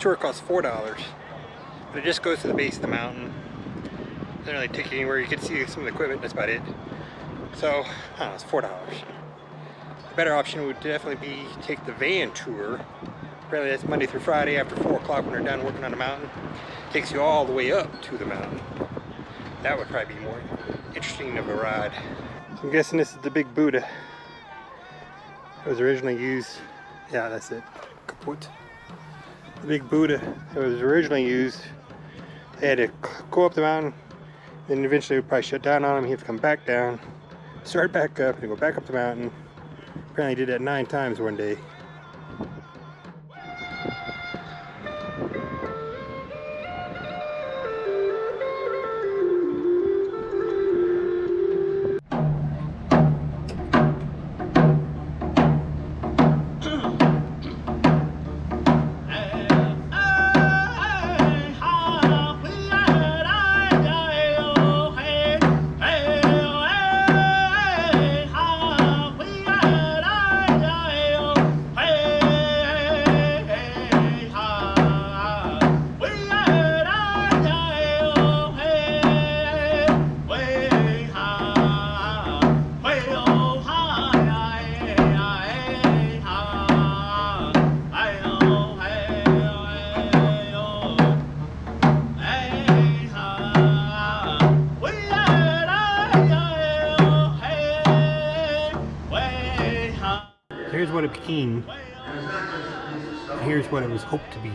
tour costs $4, but it just goes to the base of the mountain. Doesn't really take you anywhere. You can see some of the equipment, that's about it. So, I don't know, it's $4. The better option would definitely be take the van tour. Apparently that's Monday through Friday after 4 o'clock when they're done working on the mountain. Takes you all the way up to the mountain. That would probably be more interesting of a ride. So I'm guessing this is the big Buddha. It was originally used, yeah, that's it, kaput. The big Buddha, it was originally used. They had to go up the mountain, then eventually it would probably shut down on them. You have to come back down, start back up, and go back up the mountain. Apparently did that 9 times one day. Here's what it became. Here's what it was hoped to be.